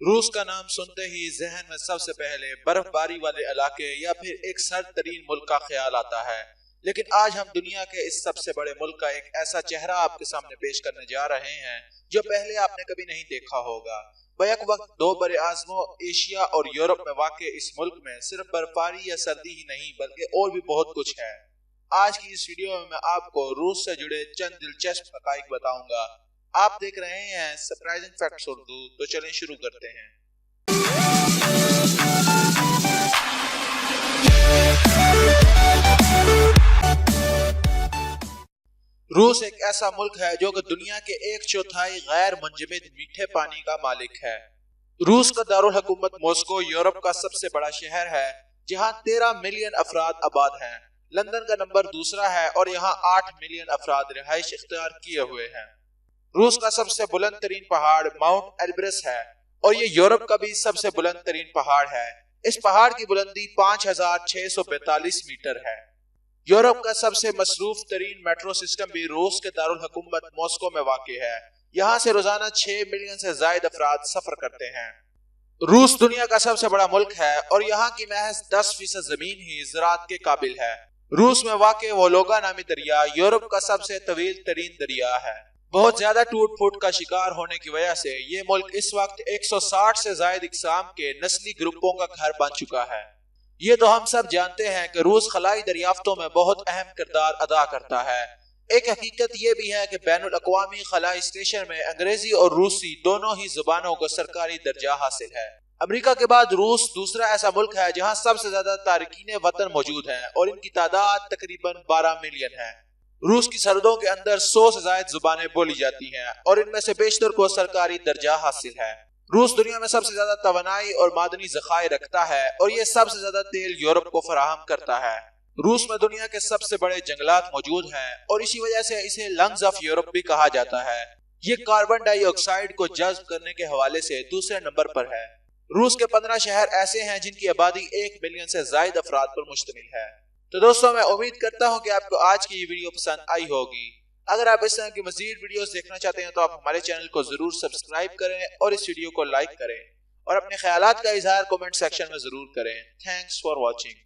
روس کا نام سنتے ہی ذہن میں سب سے پہلے برف باری والے علاقے یا پھر ایک سرد ترین ملک کا خیال آتا ہے، لیکن آج ہم دنیا کے اس سب سے بڑے ملک کا ایک ایسا چہرہ آپ کے سامنے پیش کرنے جا رہے ہیں جو پہلے آپ نے کبھی نہیں دیکھا ہوگا۔ بیک وقت دو بر اعظموں ایشیا اور یورپ میں واقع اس ملک میں صرف برفباری یا سردی ہی نہیں بلکہ اور بھی بہت کچھ ہے۔ آج کی اس ویڈیو میں آپ کو روس سے جڑے چند دلچسپ حقائق بتاؤں گا۔ آپ دیکھ رہے ہیں سرپرائزنگ فیکٹس اردو، تو چلیں شروع کرتے ہیں۔ روس ایک ایسا ملک ہے جو کہ دنیا کے 1/4 غیر منجمد میٹھے پانی کا مالک ہے۔ روس کا دارالحکومت ماسکو یورپ کا سب سے بڑا شہر ہے، جہاں 13 ملین افراد آباد ہیں۔ لندن کا نمبر دوسرا ہے اور یہاں 8 ملین افراد رہائش اختیار کیے ہوئے ہیں۔ روس کا سب سے بلند ترین پہاڑ ماؤنٹ ایلبرس ہے اور یہ یورپ کا بھی سب سے بلند ترین پہاڑ ہے۔ اس پہاڑ کی بلندی 5642 میٹر ہے۔ یورپ کا سب سے مصروف ترین میٹرو سسٹم بھی روس کے دارالحکومت ماسکو میں واقع ہے۔ یہاں سے روزانہ 6 ملین سے زائد افراد سفر کرتے ہیں۔ روس دنیا کا سب سے بڑا ملک ہے اور یہاں کی محض 10% زمین ہی زراعت کے قابل ہے۔ روس میں واقع وولوگا نامی دریا یورپ کا سب سے طویل ترین دریا ہے۔ بہت زیادہ ٹوٹ پھوٹ کا شکار ہونے کی وجہ سے یہ ملک اس وقت 160 سے زائد اقسام کے نسلی گروپوں کا گھر بن چکا ہے۔ یہ تو ہم سب جانتے ہیں کہ روس خلائی دریافتوں میں بہت اہم کردار ادا کرتا ہے۔ ایک حقیقت یہ بھی ہے کہ بین الاقوامی خلائی اسٹیشن میں انگریزی اور روسی دونوں ہی زبانوں کو سرکاری درجہ حاصل ہے۔ امریکہ کے بعد روس دوسرا ایسا ملک ہے جہاں سب سے زیادہ تارکین وطن موجود ہیں اور ان کی تعداد تقریباً 12 ملین ہے۔ روس کی سرحدوں کے اندر 100 سے زائد زبانیں بولی جاتی ہیں اور ان میں سے بیشتر کو سرکاری درجہ حاصل ہے۔ روس دنیا میں سب سے زیادہ توانائی اور معدنی ذخائر رکھتا ہے اور یہ سب سے زیادہ تیل یورپ کو فراہم کرتا ہے۔ روس میں دنیا کے سب سے بڑے جنگلات موجود ہیں اور اسی وجہ سے اسے لنگز آف یورپ بھی کہا جاتا ہے۔ یہ کاربن ڈائی آکسائیڈ کو جذب کرنے کے حوالے سے دوسرے نمبر پر ہے۔ روس کے 15 شہر ایسے ہیں جن کی آبادی 1 ملین سے زائد افراد پر مشتمل ہے۔ تو دوستوں، میں امید کرتا ہوں کہ آپ کو آج کی یہ ویڈیو پسند آئی ہوگی۔ اگر آپ اس طرح کی مزید ویڈیوز دیکھنا چاہتے ہیں تو آپ ہمارے چینل کو ضرور سبسکرائب کریں اور اس ویڈیو کو لائک کریں اور اپنے خیالات کا اظہار کمنٹ سیکشن میں ضرور کریں۔ Thanks for watching.